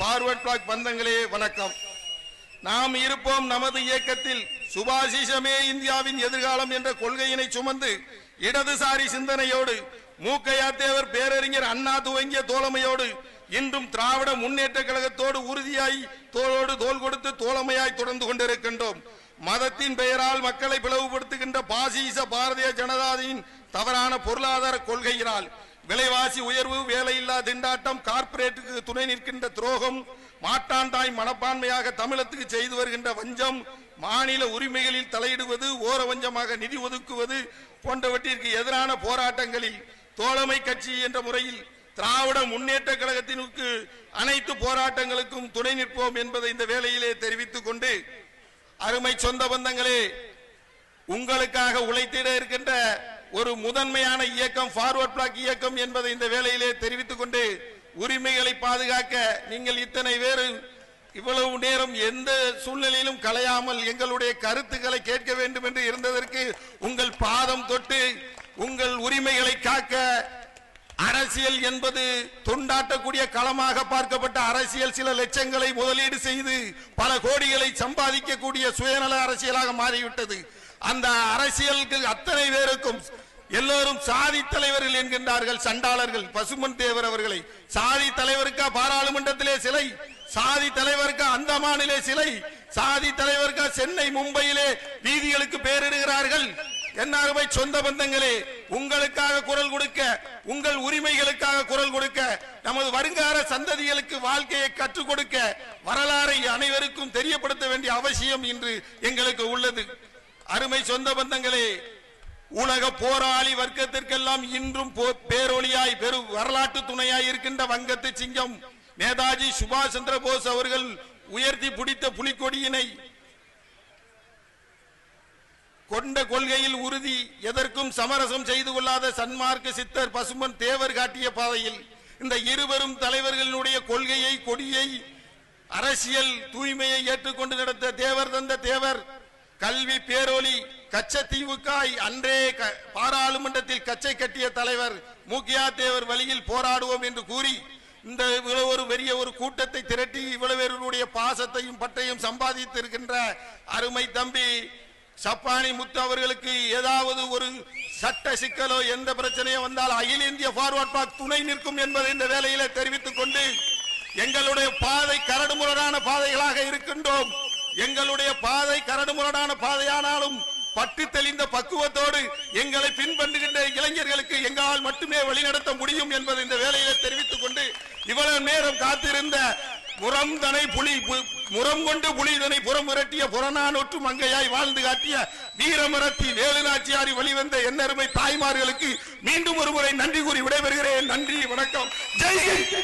Forward black பந்தங்களே வணக்கம். நாம் இருப்போம் நமது இயக்கத்தில் சுபாஷிசமே இந்தியாவின் எதிர்காலம் என்ற கொள்கையினை சுமந்து இடதுசாரி சிந்தனையோடு மூக்கையா தேவர் பேரறிஞர் அண்ணா துவங்கிய தோழமையோடு இன்றும் திராவிட முன்னேற்ற கழகத்தோடு உறுதியாய் தோளோடு தோள் கொடுத்து தோழமையாய் தொடர்ந்து கொண்டிருக்கின்றோம். மதத்தின் பெயரால் மக்களை பிளவுபடுத்துகின்ற பாசிச பாரதிய ஜனதாவின் தவறான பொருளாதார கொள்கையினால் விலைவாசி உயர்வு, வேலையில்லா திண்டாட்டம், கார்ப்பரேட்டுக்கு துணை நிற்கின்ற துரோகம், மாட்டாண்டாய் மனப்பான்மையாக தமிழத்துக்கு செய்து வருகின்ற வஞ்சம், மாநில உரிமைகளில் தலையிடுவது, ஓர வஞ்சமாக நிதி ஒதுக்குவது போன்றவற்றிற்கு எதிரான போராட்டங்களில் தோழமை கட்சி என்ற முறையில் திராவிட முன்னேற்ற கழகத்திற்கு அனைத்து போராட்டங்களுக்கும் துணை நிற்போம் என்பதை இந்த வேளையிலே தெரிவித்துக் கொண்டு, அருமை சொந்த பந்தங்களே, உங்களுக்காக உழைத்திட இருக்கின்ற ஒரு முதன்மையான இயக்கம் ஃபார்வர்ட் பிளாக் இயக்கம் என்பதை இந்த வேளையிலே தெரிவித்துக் கொண்டு, உரிமைகளை பாதுகாக்க நீங்கள் இத்தனை பேர் இவ்வளவு நேரம் எந்த சூழ்நிலையிலும் கலையாமல் எங்களுடைய கருத்துக்களை கேட்க வேண்டும் என்று இருந்ததற்கு உங்கள் பாதம் தொட்டு உங்கள் உரிமைகளை காக்க, அரசியல் என்பது தொண்டாட்டக்கூடிய களமாக பார்க்கப்பட்ட அரசியல் சில லட்சங்களை முதலீடு செய்து பல கோடிகளை சம்பாதிக்கக்கூடிய சுயநல அரசியலாக மாறிவிட்டது. அந்த அரசியலுக்கு அத்தனை பேருக்கும் எல்லோரும் சாதி தலைவர்கள் என்கின்றார்கள். சண்டாளர்கள் பசுமன் தேவர் அவர்களை சாதி தலைவருக்கா பாராளுமன்றத்திலே சிலை, சாதி தலைவருக்கா அந்தமானிலே சிலை, சாதி தலைவருக்கா சென்னை மும்பையிலே வீதிகளுக்கு பேரிடுகிறார்கள். என்னாருமை சொந்த பந்தங்களே, உங்களுக்காக குரல் கொடுக்க, உங்கள் உரிமைகளுக்காக குரல் கொடுக்க, நமது வருங்கால சந்ததிகளுக்கு வாழ்க்கையை கற்றுக் கொடுக்க, வரலாறை அனைவருக்கும் தெரியப்படுத்த வேண்டிய அவசியம் இன்று எங்களுக்கு உள்ளது. அருமை சொந்த பந்தங்களே, உலக போராளி வர்க்கத்திற்கெல்லாம் இன்றும் பேரொழியாய் பெரும் வரலாற்று துணையாய் இருக்கின்ற வங்கத்து சிங்கம் நேதாஜி சுபாஷ் சந்திர போஸ் அவர்கள் உயர்த்தி பிடித்த புலிக்கொடியினை கொண்ட கொள்கையில் உறுதி, எதற்கும் சமரசம் செய்து கொள்ளாத சன்மார்க்க சித்தர் பசுமன் தேவர் காட்டிய பாதையில் இந்த இருவரும் தலைவர்களுடைய கொள்கையை, கொடியை, அரசியல் தூய்மையை ஏற்றுக்கொண்டு நடத்த தேவர் தந்த தேவர், கல்வி பேரொளி, கச்சத்தீவுக்காய் அன்றே பாராளுமன்றத்தில் கச்சை கட்டிய தலைவர் மூக்கையா தேவர் வழியில் போராடுவோம் என்று கூறி இந்த இவ்வளவு பெரிய ஒரு கூட்டத்தை திரட்டி இவ்வளவு பாசத்தையும் பட்டையும் சம்பாதித்து இருக்கின்ற அருமை தம்பி சப்பானி முத்து அவர்களுக்கு ஏதாவது ஒரு சட்ட சிக்கலோ எந்த பிரச்சனையோ வந்தால் அகில இந்திய ஃபார்வர்ட் பிளாக் துணை நிற்கும் என்பதை இந்த வேளையிலே தெரிவித்துக் கொண்டு, எங்களுடைய பாதை கரடுமுரடான பாதைகளாக இருக்கின்றோம். எங்களுடைய பாதை கரடுமுரடான பாதையானாலும் பட்டு தெளிந்த பக்குவத்தோடு எங்களை பின்பற்றுகின்ற இளைஞர்களுக்கு எங்களால் மட்டுமே வழிநடத்த முடியும் என்பதை இந்த வேளையிலே தெரிவித்துக் கொண்டு, இவ்வளவு நேரம் காத்திருந்த முரம் கொண்டு புலிதனை புறம் விரட்டிய புறநானூற்று மங்கையாய் வாழ்ந்து காட்டிய வீரமரத்தி வேலுநாச்சியாரி வழிவந்த எண்ணருமை தாய்மார்களுக்கு மீண்டும் ஒரு முறை நன்றி கூறி விடைபெறுகிறேன். நன்றி, வணக்கம், ஜெய் ஹிந்த்.